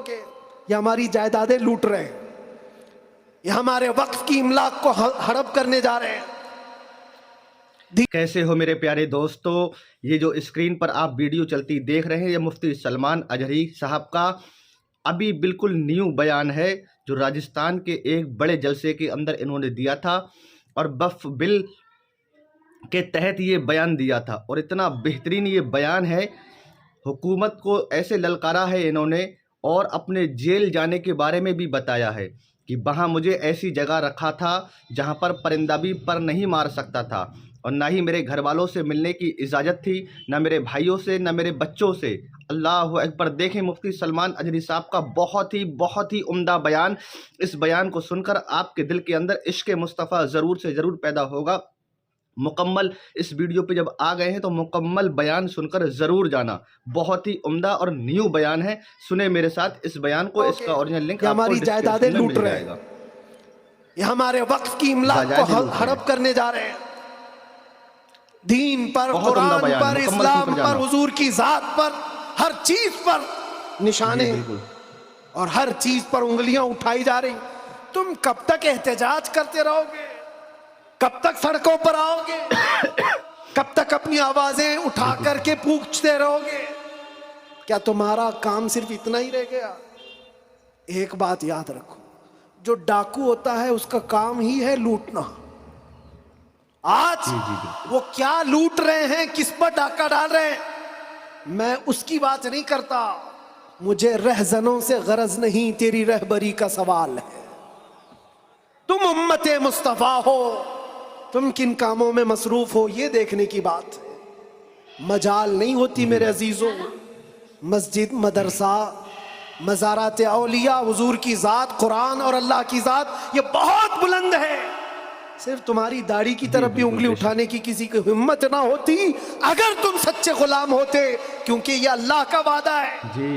گے. یہ ہماری جائیدادیں لوٹ رہے ہیں, یہ ہمارے وقف کی املاک کو ہڑپ کرنے جا رہے ہیں. کیسے ہو میرے پیارے دوستو؟ یہ جو اسکرین پر آپ ویڈیو چلتی دیکھ رہے ہیں یہ مفتی سلمان اجہری صاحب کا ابھی بالکل نیو بیان ہے جو راجستھان کے ایک بڑے جلسے کے اندر انہوں نے دیا تھا اور وقف بل کے تحت یہ بیان دیا تھا. اور اتنا بہترین یہ بیان ہے, حکومت کو ایسے للکارا ہے انہوں نے, اور اپنے جیل جانے کے بارے میں بھی بتایا ہے کہ وہاں مجھے ایسی جگہ رکھا تھا جہاں پر پرندہ بھی پر نہیں مار سکتا تھا, اور نہ ہی میرے گھر والوں سے ملنے کی اجازت تھی, نہ میرے بھائیوں سے, نہ میرے بچوں سے. اللہ اکبر. دیکھیں مفتی سلمان اجہری صاحب کا بہت ہی عمدہ بیان. اس بیان کو سن کر آپ کے دل کے اندر عشق مصطفیٰ ضرور سے ضرور پیدا ہوگا. مکمل اس ویڈیو پہ جب آ گئے ہیں تو مکمل بیان سن کر ضرور جانا. بہت ہی عمدہ اور نیو بیان ہے. سنیں میرے ساتھ اس بیان کو. اس کا اوریجنل لنک آپ کو جائیدادیں ڈسکرپشن میں لوٹ مل رہے جائے ہیں, گا. یہ ہمارے وقف کی املاک کو ہڑپ کرنے جا رہے ہیں. دین پر, قرآن پر, اسلام پر, حضور کی ذات پر, ہر چیز پر نشانے اور ہر چیز پر انگلیاں اٹھائی جا رہی. تم کب تک احتجاج کرتے رہو گے؟ کب تک سڑکوں پر آؤ گے؟ کب تک اپنی آوازیں اٹھا کر کے پوچھتے رہو گے؟ کیا تمہارا کام صرف اتنا ہی رہ گیا؟ ایک بات یاد رکھو, جو ڈاکو ہوتا ہے اس کا کام ہی ہے لوٹنا. آج وہ کیا لوٹ رہے ہیں, کس پر ڈاکہ ڈال رہے ہیں, میں اس کی بات نہیں کرتا. مجھے رہزنوں سے غرض نہیں, تیری رہبری کا سوال ہے. تم امت مصطفیٰ ہو, تم کن کاموں میں مصروف ہو یہ دیکھنے کی بات ہے. مجال نہیں ہوتی میرے عزیزوں. مسجد, مدرسہ, مزارات اولیاء, حضور کی ذات, قرآن اور اللہ کی ذات یہ بہت بلند ہے. صرف تمہاری داڑھی کی طرف بھی انگلی اٹھانے کی کسی کی ہمت نہ ہوتی اگر تم سچے غلام ہوتے, کیونکہ یہ اللہ کا وعدہ ہے.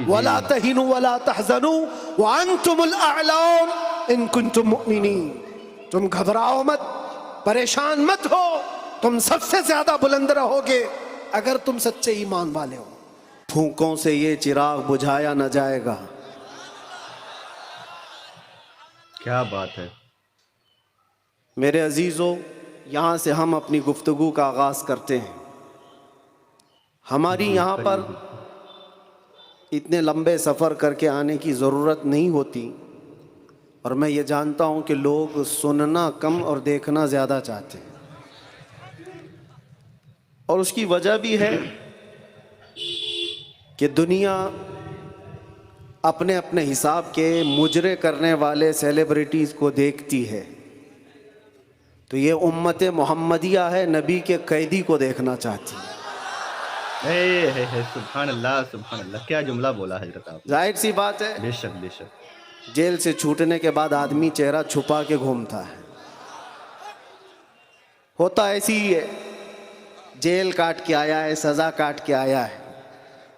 وَلَا تَهِنُوا وَلَا تَحْزَنُوا وَأَنْتُمُ الْأَعْلَوْنَ إِن كُنتُم مُؤْمِنِينَ. تم گھبراؤ مت, پریشان مت ہو, تم سب سے زیادہ بلند رہو گے اگر تم سچے ایمان والے ہو. پھونکوں سے یہ چراغ بجھایا نہ جائے گا. کیا بات ہے میرے عزیزوں, یہاں سے ہم اپنی گفتگو کا آغاز کرتے ہیں. ہماری یہاں پر اتنے لمبے سفر کر کے آنے کی ضرورت نہیں ہوتی, اور میں یہ جانتا ہوں کہ لوگ سننا کم اور دیکھنا زیادہ چاہتے ہیں. اور اس کی وجہ بھی ہے کہ دنیا اپنے اپنے حساب کے مجرے کرنے والے سیلیبریٹیز کو دیکھتی ہے, تو یہ امت محمدیہ ہے, نبی کے قیدی کو دیکھنا چاہتی ہے. سبحان اللہ, سبحان اللہ. کیا جملہ بولا حضرت آپ. ظاہر سی بات ہے, بے شک بے شک. جیل سے چھوٹنے کے بعد آدمی چہرہ چھپا کے گھومتا ہے. ہوتا ایسی ہی ہے, جیل کاٹ کے آیا ہے, سزا کاٹ کے آیا ہے,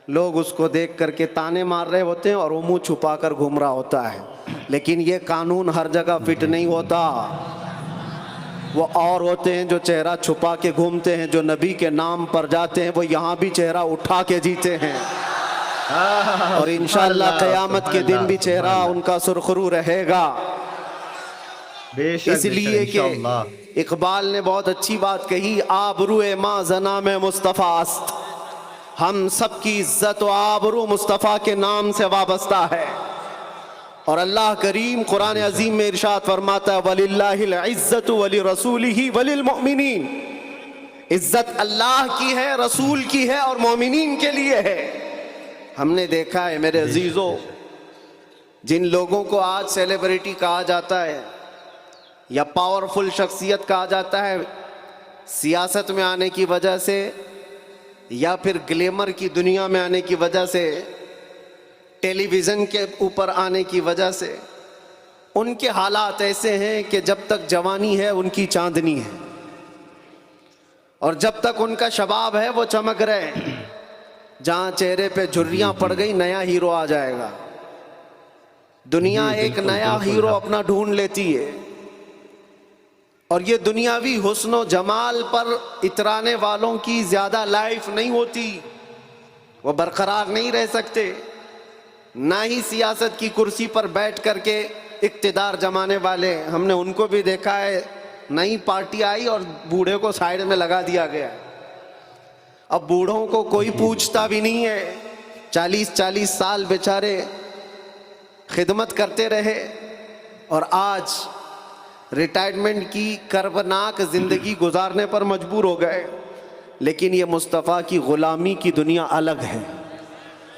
لوگ اس کو دیکھ کر کے تانے مار رہے ہوتے ہیں اور وہ منہ چھپا کر گھوم رہا ہوتا ہے. لیکن یہ قانون ہر جگہ فٹ نہیں ہوتا. وہ اور ہوتے ہیں جو چہرہ چھپا کے گھومتے ہیں, جو نبی کے نام پر جاتے ہیں وہ یہاں بھی چہرہ اٹھا کے جیتے ہیں, اور انشاءاللہ قیامت کے دن بھی چہرہ ان کا سرخرو رہے گا. اس لیے کہ اقبال نے بہت اچھی بات کہی, آبرو ما زنا میں مصطفیٰ است. ہم سب کی عزت و آبرو مصطفیٰ کے نام سے وابستہ ہے. اور اللہ کریم قرآن عظیم میں ارشاد فرماتا ہے, وَلِلَّهِ الْعِزَّةُ وَلِرَسُولِهِ وَلِلْمُؤْمِنِينَ. عزت اللہ کی ہے, رسول کی ہے, اور مومنین کے لیے ہے. ہم نے دیکھا ہے میرے عزیزوں, جن لوگوں کو آج سیلیبریٹی کہا جاتا ہے یا پاورفل شخصیت کہا جاتا ہے, سیاست میں آنے کی وجہ سے یا پھر گلیمر کی دنیا میں آنے کی وجہ سے, ٹیلی ویژن کے اوپر آنے کی وجہ سے, ان کے حالات ایسے ہیں کہ جب تک جوانی ہے ان کی چاندنی ہے, اور جب تک ان کا شباب ہے وہ چمک رہے ہیں. جہاں چہرے پہ جھریاں پڑ گئی نیا ہیرو آ جائے گا. دنیا ایک نیا ہیرو اپنا ڈھونڈ لیتی ہے, اور یہ دنیاوی حسن و جمال پر اترانے والوں کی زیادہ لائف نہیں ہوتی, وہ برقرار نہیں رہ سکتے. نہ ہی سیاست کی کرسی پر بیٹھ کر کے اقتدار جمانے والے، ہم نے ان کو بھی دیکھا ہے، نئی پارٹی آئی اور بوڑھے کو سائیڈ میں لگا دیا گیا۔ اب بوڑھوں کو کوئی پوچھتا بھی نہیں ہے، 40 سال بیچارے خدمت کرتے رہے اور آج ریٹائرمنٹ کی کربناک زندگی گزارنے پر مجبور ہو گئے۔ لیکن یہ مصطفیٰ کی غلامی کی دنیا الگ ہے۔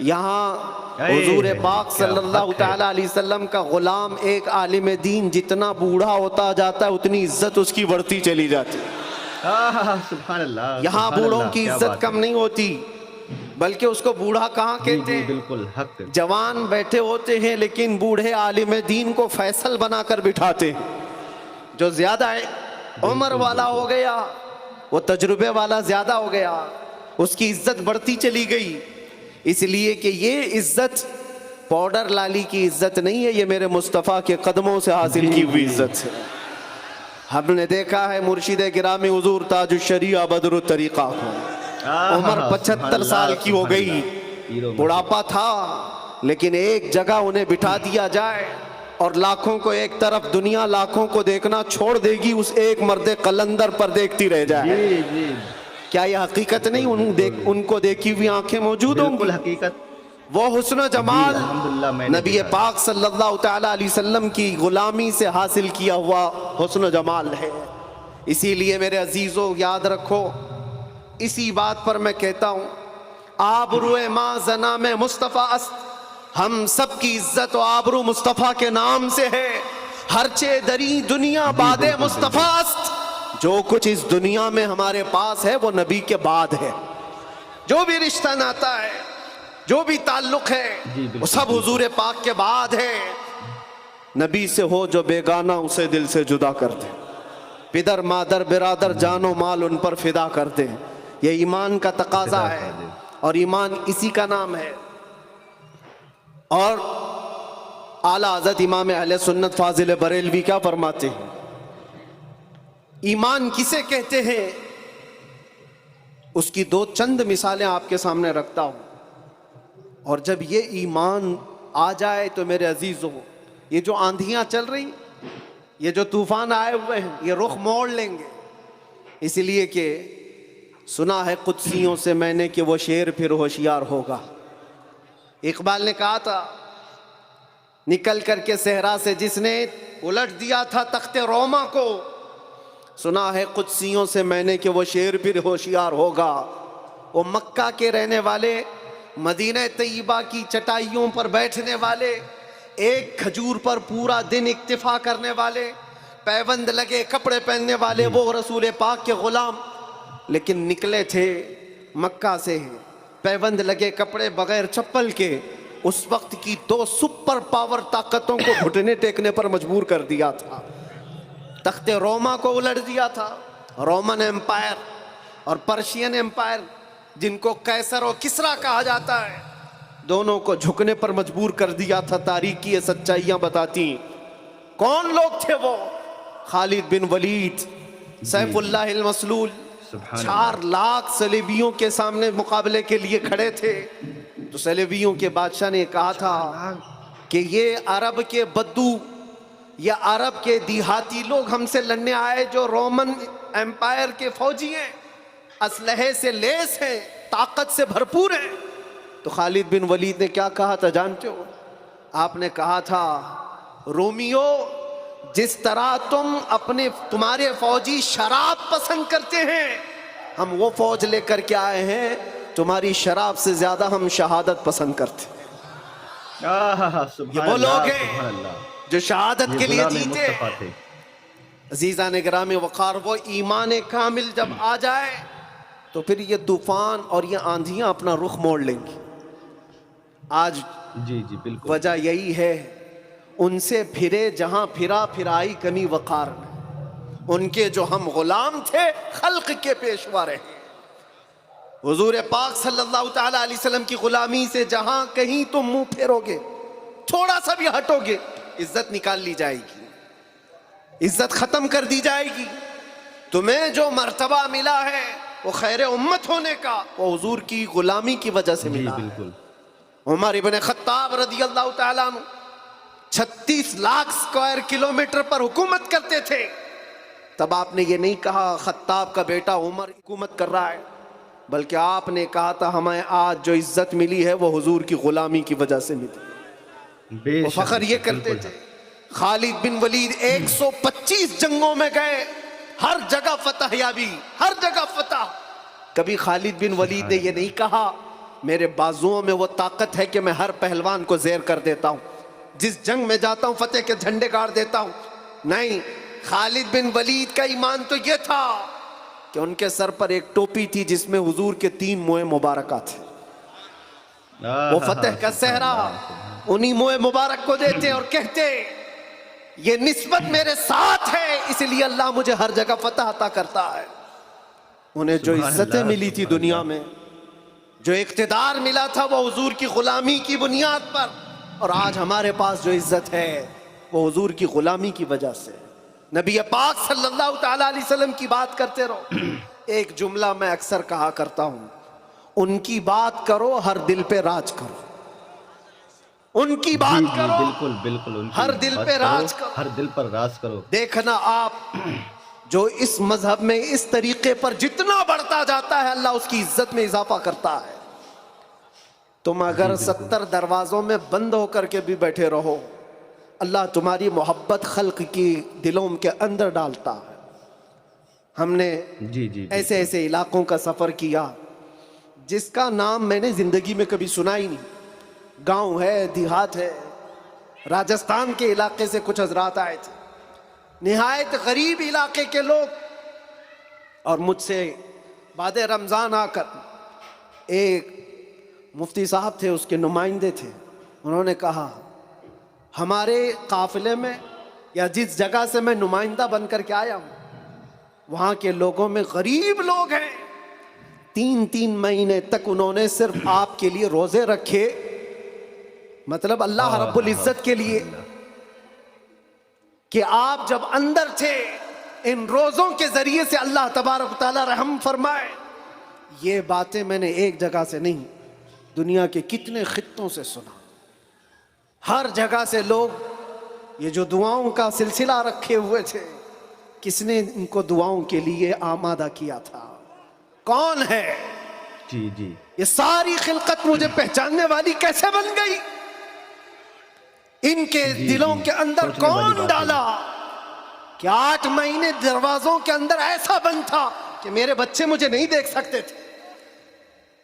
یہاں حضور پاک صلی اللہ تعالیٰ علیہ وسلم کا غلام ایک عالم دین جتنا بوڑھا ہوتا جاتا ہے اتنی عزت اس کی بڑھتی چلی جاتی ہے۔ سبحان اللہ، یہاں بوڑھوں کی عزت کم نہیں ہوتی، بلکہ اس کو بوڑھا کہاں کہتے ہیں؟ بالکل حق۔ جوان بیٹھے ہوتے ہیں لیکن بوڑھے عالم دین کو فیصل بنا کر بٹھاتے ہیں۔ جو زیادہ عمر والا ہو گیا، وہ تجربے والا زیادہ ہو گیا، اس کی عزت بڑھتی چلی گئی، اس لیے کہ یہ عزت پاؤڈر لالی کی عزت نہیں ہے، یہ میرے مصطفیٰ کے قدموں سے حاصل کی ہوئی عزت ہے۔ ہم نے دیکھا ہے مرشد گرامی حضور تاج الشریعہ بدر الطریقہ کو، عمر 75 سال کی ہو گئی، بڑھاپا تھا، لیکن ایک جگہ انہیں بٹھا دیا جائے اور لاکھوں کو ایک طرف، دنیا لاکھوں کو دیکھنا چھوڑ دے گی، اس ایک مرد قلندر پر دیکھتی رہ جائے۔ کیا یہ حقیقت نہیں؟ ان کو دیکھی ہوئی آنکھیں موجود ہوں گی۔ حقیقت وہ حسن و جمال نبی پاک صلی اللہ تعالیٰ علیہ وسلم کی غلامی سے حاصل کیا ہوا حسن و جمال ہے۔ اسی لیے میرے عزیزوں یاد رکھو، اسی بات پر میں کہتا ہوں، آبرو ما زنام مصطفیٰ است، ہم سب کی عزت و آبرو مصطفیٰ کے نام سے ہے۔ ہرچے دری دنیا بعد مصطفیٰ است، جو کچھ اس دنیا میں ہمارے پاس ہے وہ نبی کے بعد ہے۔ جو بھی رشتہ ناتا ہے، جو بھی تعلق ہے، وہ سب حضور پاک کے بعد ہے۔ نبی سے ہو جو بیگانہ اسے دل سے جدا کر دے، پدر مادر برادر جان و مال ان پر فدا کر دے۔ یہ ایمان کا تقاضا ہے اور ایمان اسی کا نام ہے۔ اور اعلیٰ حضرت امام اہل سنت فاضل بریلوی کیا فرماتے ہیں؟ ایمان کسے کہتے ہیں؟ اس کی دو چند مثالیں آپ کے سامنے رکھتا ہوں، اور جب یہ ایمان آ جائے تو میرے عزیزوں، یہ جو آندھیاں چل رہی، یہ جو طوفان آئے ہوئے ہیں، یہ رخ موڑ لیں گے۔ اس لیے کہ سنا ہے قدسیوں سے میں نے کہ وہ شیر پھر ہوشیار ہوگا۔ اقبال نے کہا تھا، نکل کر کے صحرا سے جس نے الٹ دیا تھا تخت روما کو، سنا ہے قدسیوں سے میں نے کہ وہ شیر پھر ہوشیار ہوگا۔ وہ مکہ کے رہنے والے، مدینہ طیبہ کی چٹائیوں پر بیٹھنے والے، ایک کھجور پر پورا دن اکتفا کرنے والے، پیوند لگے کپڑے پہننے والے، وہ رسول پاک کے غلام، لیکن نکلے تھے مکہ سے پیوند لگے کپڑے بغیر چپل کے۔ اس وقت کی دو سپر پاور طاقتوں کو گھٹنے ٹیکنے پر مجبور کر دیا تھا۔ تخت روما کو الٹ دیا تھا، رومن ایمپائر، اور پرشین ایمپائر جن کو قیصر و کسریٰ کہا جاتا ہے، دونوں کو جھکنے پر مجبور کر دیا تھا۔ تاریخ کی یہ سچائیاں بتاتی ہیں۔ کون لوگ تھے وہ؟ خالد بن ولید، سیف اللہ المسلول، 4 لاکھ صلیبیوں کے سامنے مقابلے کے لیے کھڑے تھے۔ تو صلیبیوں کے بادشاہ نے کہا تھا کہ یہ عرب کے بدو یا عرب کے دیہاتی لوگ ہم سے لڑنے آئے جو رومن ایمپائر کے فوجی ہیں، اسلحے سے لیس ہیں، طاقت سے بھرپور ہیں۔ تو خالد بن ولید نے کیا کہا تھا جانتے ہو؟ آپ نے کہا تھا، رومیو، جس طرح تمہارے فوجی شراب پسند کرتے ہیں، ہم وہ فوج لے کر کے آئے ہیں، تمہاری شراب سے زیادہ ہم شہادت پسند کرتے ہیں۔ یہ وہ لوگ ہیں جو شہادت کے لیے جیتے۔ عزیزان گرامی وقار، وہ ایمان کامل جب آ جائے تو پھر یہ طوفان اور یہ آندھیاں اپنا رخ موڑ لیں گی۔ آج بالکل وجہ یہی ہے، ان سے پھرے جہاں پھرا پھرائی کمی وقار میں، ان کے جو ہم غلام تھے خلق کے پیشوا رہے۔ حضور پاک صلی اللہ تعالیٰ علیہ وسلم کی غلامی سے جہاں کہیں تم منہ پھیرو گے، تھوڑا سا بھی ہٹو گے، عزت نکال لی جائے گی، عزت ختم کر دی جائے گی۔ تمہیں جو مرتبہ ملا ہے وہ خیر امت ہونے کا، وہ حضور کی غلامی کی وجہ سے ملا ہے۔ عمر ابن خطاب رضی اللہ تعالیٰ عنہ 36 لاکھ اسکوائر کلومیٹر پر حکومت کرتے تھے. تب آپ نے یہ نہیں کہا خطاب کا بیٹا عمر حکومت کر رہا ہے، بلکہ آپ نے کہا تھا ہمیں آج جو عزت ملی ہے وہ حضور کی غلامی کی وجہ سے ملی. وہ فخر یہ کرتے تھے. خالد بن ولید 125 جنگوں میں گئے، ہر جگہ فتح یابی، ہر جگہ فتح. کبھی خالد بن ولید نے یہ نہیں کہا میرے بازوؤں میں وہ طاقت ہے کہ میں ہر پہلوان کو زیر کر دیتا ہوں، جس جنگ میں جاتا ہوں فتح کے جھنڈے گاڑ دیتا ہوں. نہیں، خالد بن ولید کا ایمان تو یہ تھا کہ ان کے سر پر ایک ٹوپی تھی جس میں حضور کے 3 موئے مبارکہ تھے. وہ فتح کا صحرا انہی موئے مبارک کو دیتے اور کہتے یہ نسبت میرے ساتھ ہے، اس لیے اللہ مجھے ہر جگہ فتح عطا کرتا ہے. انہیں جو عزتیں ملی تھی دنیا میں، جو اقتدار ملا تھا، وہ حضور کی غلامی کی بنیاد پر. اور آج ہمارے پاس جو عزت ہے وہ حضور کی غلامی کی وجہ سے. نبی پاک صلی اللہ تعالی علیہ وسلم کی بات کرتے رہو. ایک جملہ میں اکثر کہا کرتا ہوں، ان کی بات کرو ہر دل پہ راج کرو. ان کی بات کرو، بالکل بالکل، ہر دل پہ راج کرو، ہر دل پر راج کرو. دیکھنا آپ جو اس مذہب میں اس طریقے پر جتنا بڑھتا جاتا ہے اللہ اس کی عزت میں اضافہ کرتا ہے. تم اگر 70 دروازوں میں بند ہو کر کے بھی بیٹھے رہو، اللہ تمہاری محبت خلق کی دلوں کے اندر ڈالتا ہے. ہم نے ایسے ایسے علاقوں کا سفر کیا جس کا نام میں نے زندگی میں کبھی سنا ہی نہیں. گاؤں ہے، دیہات ہے. راجستھان کے علاقے سے کچھ حضرات آئے تھے، نہایت غریب علاقے کے لوگ، اور مجھ سے بعد رمضان آ کر ایک مفتی صاحب تھے، اس کے نمائندے تھے. انہوں نے کہا ہمارے قافلے میں یا جس جگہ سے میں نمائندہ بن کر کے آیا ہوں وہاں کے لوگوں میں غریب لوگ ہیں. 3 مہینے تک انہوں نے صرف آپ کے لیے روزے رکھے، مطلب اللہ رب العزت کے لیے، کہ آپ جب اندر تھے ان روزوں کے ذریعے سے اللہ تبارک و تعالی رحم فرمائے. یہ باتیں میں نے ایک جگہ سے نہیں، دنیا کے کتنے خطوں سے سنا. ہر جگہ سے لوگ یہ جو دعاؤں کا سلسلہ رکھے ہوئے تھے، کس نے ان کو دعاؤں کے لیے آمادہ کیا تھا؟ کون ہے؟ جی یہ ساری خلقت مجھے پہچاننے والی کیسے بن گئی؟ ان کے دلوں کے اندر کون ڈالا کہ 8 مہینے دروازوں کے اندر ایسا بند تھا کہ میرے بچے مجھے نہیں دیکھ سکتے تھے،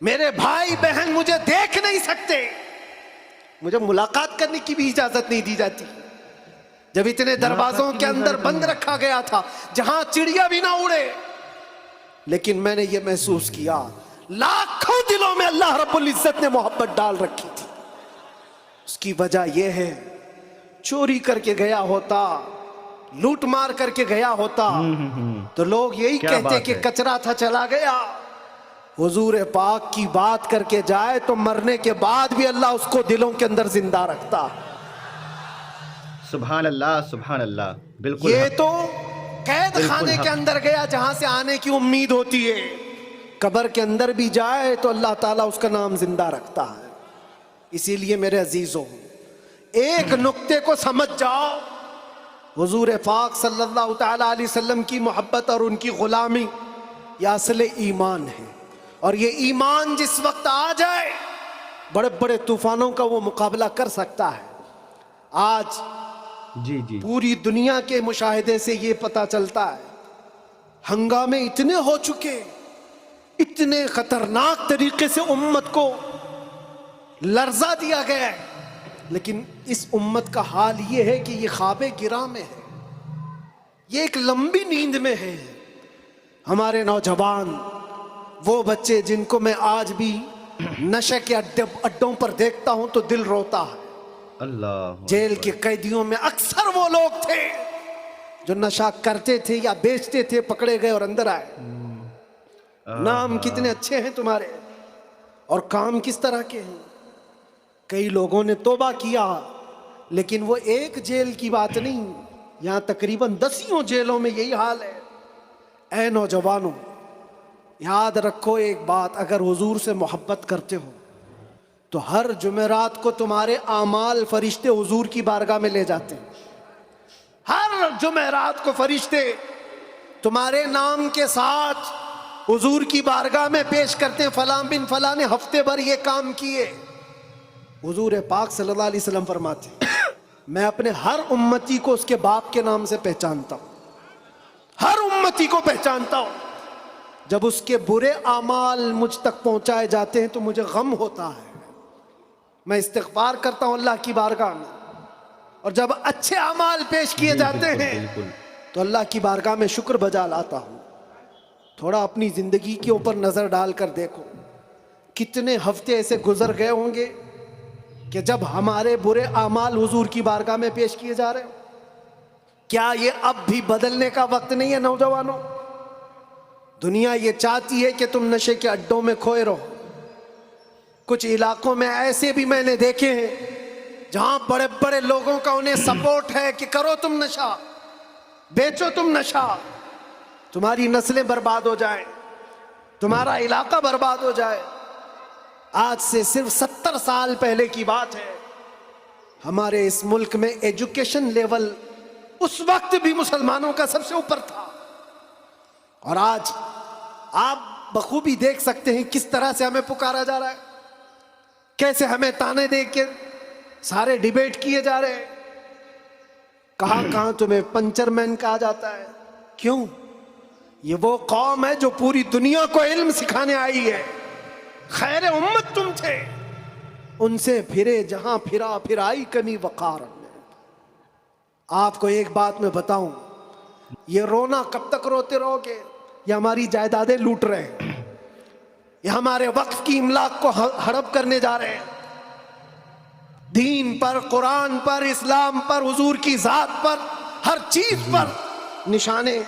میرے بھائی بہن مجھے دیکھ نہیں سکتے، مجھے ملاقات کرنے کی بھی اجازت نہیں دی جاتی. جب اتنے دروازوں کے اندر بند رکھا گیا تھا جہاں چڑیا بھی نہ اڑے، لیکن میں نے یہ محسوس کیا لاکھوں دلوں میں اللہ رب العزت نے محبت ڈال رکھی تھی. اس کی وجہ یہ ہے چوری کر کے گیا ہوتا، لوٹ مار کر کے گیا ہوتا تو لوگ یہی کہتے کہ کچرا تھا چلا گیا. حضور پاک کی بات کر کے جائے تو مرنے کے بعد بھی اللہ اس کو دلوں کے اندر زندہ رکھتا. سبحان اللہ سبحان اللہ. بالکل یہ تو قید خانے کے اندر گیا جہاں سے آنے کی امید ہوتی ہے، قبر کے اندر بھی جائے تو اللہ تعالیٰ اس کا نام زندہ رکھتا ہے. اسی لیے میرے عزیزوں ایک نقطے کو سمجھ جاؤ، حضور پاک صلی اللہ تعالیٰ علیہ وسلم کی محبت اور ان کی غلامی یہ اصل ایمان ہے. اور یہ ایمان جس وقت آ جائے بڑے بڑے طوفانوں کا وہ مقابلہ کر سکتا ہے. آج پوری دنیا کے مشاہدے سے یہ پتہ چلتا ہے ہنگامے اتنے ہو چکے، اتنے خطرناک طریقے سے امت کو لرزہ دیا گیا ہے، لیکن اس امت کا حال یہ ہے کہ یہ خواب گراں میں ہے، یہ ایک لمبی نیند میں ہے. ہمارے نوجوان، وہ بچے جن کو میں آج بھی نشے کے اڈوں پر دیکھتا ہوں تو دل روتا ہے. اللہ جیل کے قیدیوں میں اکثر وہ لوگ تھے جو نشہ کرتے تھے یا بیچتے تھے، پکڑے گئے اور اندر آئے. نام کتنے اچھے ہیں تمہارے اور کام کس طرح کے ہیں. کئی لوگوں نے توبہ کیا، لیکن وہ ایک جیل کی بات نہیں، یہاں تقریباً 10 جیلوں میں یہی حال ہے. اے نوجوانوں، یاد رکھو ایک بات، اگر حضور سے محبت کرتے ہو تو ہر جمعرات کو تمہارے اعمال فرشتے حضور کی بارگاہ میں لے جاتے ہیں. ہر جمعرات کو فرشتے تمہارے نام کے ساتھ حضور کی بارگاہ میں پیش کرتے ہیں, فلاں بن فلاں نے ہفتے بھر یہ کام کیے. حضور پاک صلی اللہ علیہ وسلم فرماتے ہیں میں اپنے ہر امتی کو اس کے باپ کے نام سے پہچانتا ہوں, ہر امتی کو پہچانتا ہوں. جب اس کے برے اعمال مجھ تک پہنچائے جاتے ہیں تو مجھے غم ہوتا ہے, میں استغفار کرتا ہوں اللہ کی بارگاہ میں, اور جب اچھے اعمال پیش کیے جاتے ہیں تو اللہ کی بارگاہ میں شکر بجا لاتا ہوں. تھوڑا اپنی زندگی کے اوپر نظر ڈال کر دیکھو, کتنے ہفتے ایسے گزر گئے ہوں گے کہ جب ہمارے برے اعمال حضور کی بارگاہ میں پیش کیے جا رہے ہوں. کیا یہ اب بھی بدلنے کا وقت نہیں ہے نوجوانوں؟ دنیا یہ چاہتی ہے کہ تم نشے کے اڈوں میں کھوئے رہو. کچھ علاقوں میں ایسے بھی میں نے دیکھے ہیں جہاں بڑے بڑے لوگوں کا انہیں سپورٹ ہے کہ کرو تم نشہ, بیچو تم نشہ, تمہاری نسلیں برباد ہو جائیں, تمہارا علاقہ برباد ہو جائے. آج سے صرف 70 سال پہلے کی بات ہے, ہمارے اس ملک میں ایجوکیشن لیول اس وقت بھی مسلمانوں کا سب سے اوپر تھا, اور آج آپ بخوبی دیکھ سکتے ہیں کس طرح سے ہمیں پکارا جا رہا ہے, کیسے ہمیں تانے دے کے سارے ڈیبیٹ کیے جا رہے ہیں. کہاں کہاں تمہیں پنچر مین کہا جاتا ہے. کیوں؟ یہ وہ قوم ہے جو پوری دنیا کو علم سکھانے آئی ہے. خیر امت تم تھے, ان سے پھرے جہاں پھرا پھر آئی کمی وقار. آپ کو ایک بات میں بتاؤں, یہ رونا کب تک روتے رہو گے؟ یہ ہماری جائیدادیں لوٹ رہے ہیں, یہ ہمارے وقف کی املاک کو ہڑپ کرنے جا رہے ہیں. دین پر, قرآن پر, اسلام پر, حضور کی ذات پر, ہر چیز پر نشانے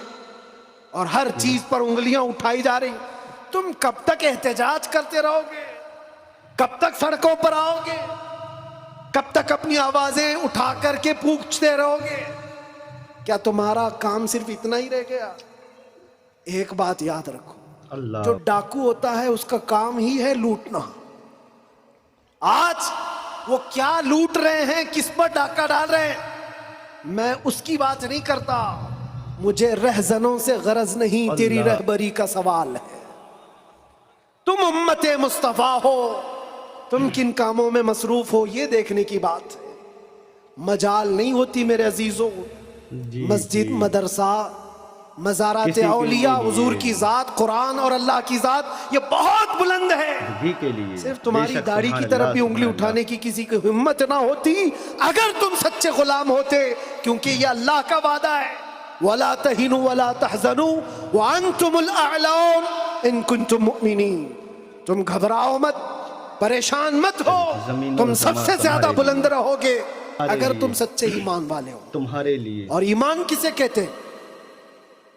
اور ہر چیز پر انگلیاں اٹھائی جا رہی. تم کب تک احتجاج کرتے رہو گے؟ کب تک سڑکوں پر آؤ گے؟ کب تک اپنی آوازیں اٹھا کر کے پوچھتے رہو گے؟ کیا تمہارا کام صرف اتنا ہی رہ گیا؟ ایک بات یاد رکھو, جو ڈاکو ہوتا ہے اس کا کام ہی ہے لوٹنا. آج وہ کیا لوٹ رہے ہیں, کس پر ڈاکہ ڈال رہے ہیں, میں اس کی بات نہیں کرتا. مجھے رہزنوں سے غرض نہیں, تیری رہبری کا سوال ہے. تم امت مصطفیٰ ہو, تم کن کاموں میں مصروف ہو یہ دیکھنے کی بات ہے. مجال نہیں ہوتی میرے عزیزوں, مسجد, مدرسہ, مزارات اولیاء, حضور کی ذات, قرآن اور اللہ کی ذات یہ بہت بلند ہے. صرف تمہاری داڑھی کی طرف بھی انگلی اٹھانے کی کسی کی ہمت نہ ہوتی اگر تم سچے غلام ہوتے, کیونکہ یہ اللہ کا وعدہ ہے, وَلَا تَهِنُوا وَلَا تَحْزَنُوا وَأَنْتُمُ الْأَعْلَوْنَ إِن كُنتُم مُؤْمِنِينَ. تم گھبراؤ مت, پریشان مت ہو, تم سب سے زیادہ بلند رہو گے اگر تم سچے ایمان والے ہو. تمہارے لیے. اور ایمان کسے کہتے ہیں؟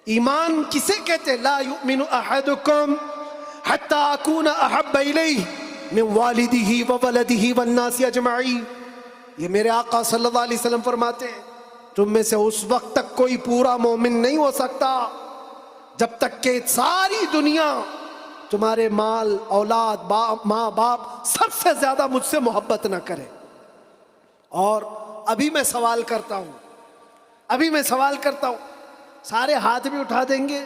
ایمان کسے کہتے ہیں؟ لا یؤمن احدکم حتی اکون احب الیہ من والدہ وولدہ والناس اجمعین. یہ میرے آقا صلی اللہ علیہ وسلم فرماتے ہیں تم میں سے اس وقت تک کوئی پورا مومن نہیں ہو سکتا جب تک کہ ساری دنیا تمہارے مال, اولاد, ماں باپ سب سے زیادہ مجھ سے محبت نہ کرے. اور ابھی میں سوال کرتا ہوں, سارے ہاتھ بھی اٹھا دیں گے,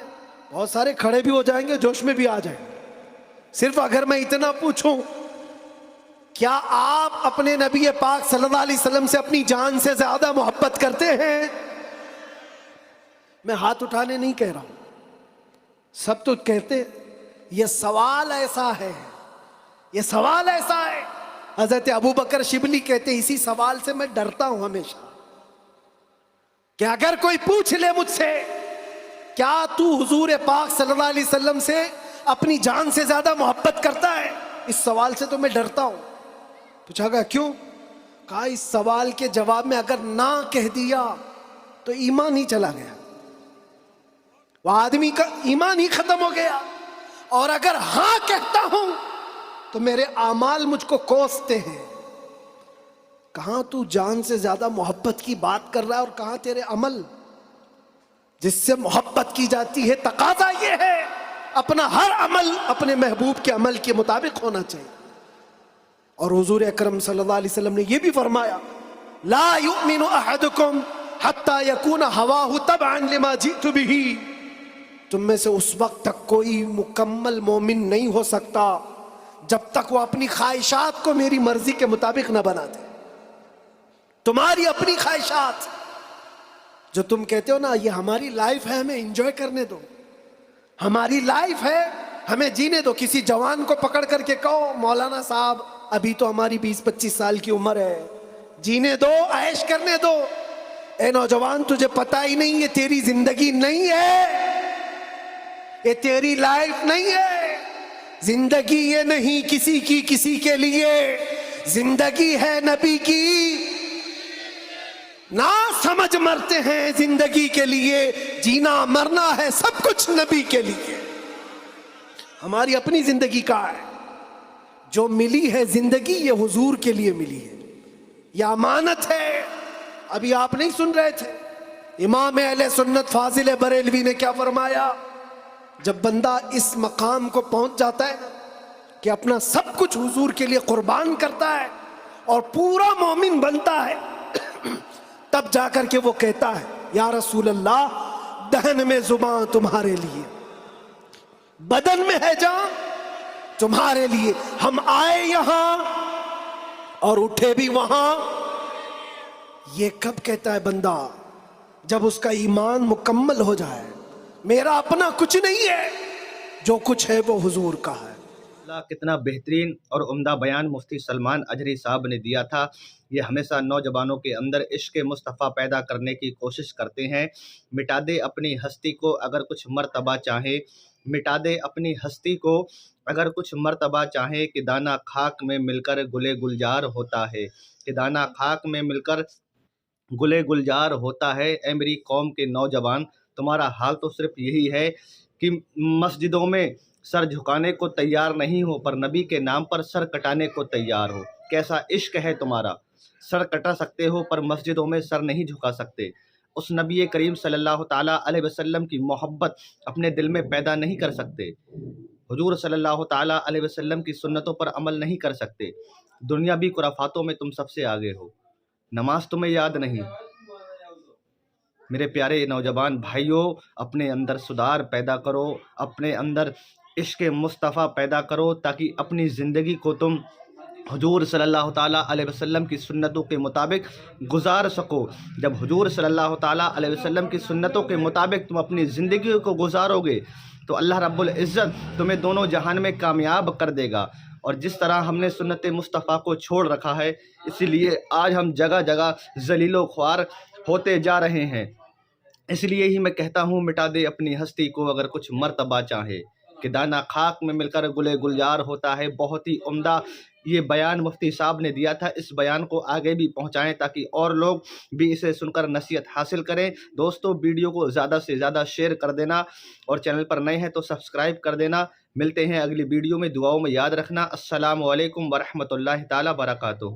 بہت سارے کھڑے بھی ہو جائیں گے, جوش میں بھی آ جائیں گے. صرف اگر میں اتنا پوچھوں, کیا آپ اپنے نبی پاک صلی اللہ علیہ وسلم سے اپنی جان سے زیادہ محبت کرتے ہیں؟ میں ہاتھ اٹھانے نہیں کہہ رہا ہوں, سب تو کہتے. یہ سوال ایسا ہے, یہ سوال ایسا ہے. حضرت ابو بکر شبلی کہتے اسی سوال سے میں ڈرتا ہوں ہمیشہ کہ اگر کوئی پوچھ لے مجھ سے کیا تو حضور پاک صلی اللہ علیہ وسلم سے اپنی جان سے زیادہ محبت کرتا ہے, اس سوال سے تو میں ڈرتا ہوں. پوچھا گیا کیوں؟ کہا اس سوال کے جواب میں اگر نہ کہہ دیا تو ایمان ہی چلا گیا, وہ آدمی کا ایمان ہی ختم ہو گیا. اور اگر ہاں کہتا ہوں تو میرے اعمال مجھ کو کوستے ہیں. کہاں تو جان سے زیادہ محبت کی بات کر رہا ہے اور کہاں تیرے عمل. جس سے محبت کی جاتی ہے تقاضا یہ ہے اپنا ہر عمل اپنے محبوب کے عمل کے مطابق ہونا چاہیے. اور حضور اکرم صلی اللہ علیہ وسلم نے یہ بھی فرمایا لا یؤمن احدکم حتی یکون ہواہ تبعا لما جئت بہ، تم میں سے اس وقت تک کوئی مکمل مومن نہیں ہو سکتا جب تک وہ اپنی خواہشات کو میری مرضی کے مطابق نہ بنا دے۔ تمہاری اپنی خواہشات جو تم کہتے ہو نا یہ ہماری لائف ہے، ہمیں انجوائے کرنے دو، ہماری لائف ہے ہمیں جینے دو۔ کسی جوان کو پکڑ کر کے کہو مولانا صاحب ابھی تو ہماری 20-25 سال کی عمر ہے، جینے دو، عیش کرنے دو۔ اے نوجوان تجھے پتہ ہی نہیں یہ تیری زندگی نہیں ہے، یہ تیری لائف نہیں ہے۔ زندگی یہ نہیں کسی کی کسی کے لیے، زندگی ہے نبی کی۔ نہ سمجھ مرتے ہیں زندگی کے لیے، جینا مرنا ہے سب کچھ نبی کے لیے۔ ہماری اپنی زندگی کا ہے، جو ملی ہے زندگی یہ حضور کے لیے ملی ہے، یہ امانت ہے۔ ابھی آپ نہیں سن رہے تھے امام اہل سنت فاضل بریلوی نے کیا فرمایا؟ جب بندہ اس مقام کو پہنچ جاتا ہے نا کہ اپنا سب کچھ حضور کے لیے قربان کرتا ہے اور پورا مومن بنتا ہے، تب جا کر کے وہ کہتا ہے یا رسول اللہ دہن میں زبان تمہارے لیے، بدن میں ہے جان تمہارے لیے۔ ہم آئے یہاں اور اٹھے بھی وہاں۔ یہ کب کہتا ہے بندہ؟ جب اس کا ایمان مکمل ہو جائے، میرا اپنا کچھ نہیں ہے، جو کچھ ہے وہ حضور کا ہے۔ اللہ کتنا بہترین اور عمدہ بیان مفتی سلمان اجہری صاحب نے دیا تھا۔ یہ ہمیشہ نوجوانوں کے اندر عشق مصطفیٰ پیدا کرنے کی کوشش کرتے ہیں۔ مٹا دے اپنی ہستی کو اگر کچھ مرتبہ چاہے، مٹا دے اپنی ہستی کو اگر کچھ مرتبہ چاہے، کہ دانہ خاک میں مل کر گلے گلزار ہوتا ہے، کہ دانہ خاک میں مل کر گلے گلزار ہوتا ہے۔ اے میری قوم کے نوجوان، تمہارا حال تو صرف یہی ہے کہ مسجدوں میں سر جھکانے کو تیار نہیں ہو، پر نبی کے نام پر سر کٹانے کو تیار ہو۔ کیسا عشق ہے تمہارا، سر کٹا سکتے ہو پر مسجدوں میں سر نہیں جھکا سکتے۔ اس نبی کریم صلی اللہ تعالیٰ علیہ وسلم کی محبت اپنے دل میں پیدا نہیں کر سکتے، حضور صلی اللہ تعالیٰ علیہ وسلم کی سنتوں پر عمل نہیں کر سکتے، دنیاوی خرافاتوں میں تم سب سے آگے ہو، نماز تمہیں یاد نہیں۔ میرے پیارے نوجوان بھائیوں، اپنے اندر سدھار پیدا کرو، اپنے اندر عشق مصطفیٰ پیدا کرو، تاکہ اپنی زندگی کو تم حضور صلی اللہ تعالیٰ علیہ وسلم کی سنتوں کے مطابق گزار سکو۔ جب حضور صلی اللہ تعالیٰ علیہ وسلم کی سنتوں کے مطابق تم اپنی زندگی کو گزارو گے تو اللہ رب العزت تمہیں دونوں جہان میں کامیاب کر دے گا۔ اور جس طرح ہم نے سنت مصطفیٰ کو چھوڑ رکھا ہے، اسی لیے آج ہم جگہ جگہ ذلیل و خوار ہوتے جا رہے ہیں۔ اس لیے ہی میں کہتا ہوں مٹا دے اپنی ہستی کو اگر کچھ مرتبہ چاہے، کہ دانہ خاک میں مل کر گلے گلزار ہوتا ہے۔ بہت ہی عمدہ یہ بیان مفتی صاحب نے دیا تھا، اس بیان کو آگے بھی پہنچائیں تاکہ اور لوگ بھی اسے سن کر نصیحت حاصل کریں۔ دوستو ویڈیو کو زیادہ سے زیادہ شیئر کر دینا، اور چینل پر نئے ہیں تو سبسکرائب کر دینا۔ ملتے ہیں اگلی ویڈیو میں، دعاؤں میں یاد رکھنا۔ السلام علیکم ورحمۃ اللہ تعالیٰ وبرکاتہ۔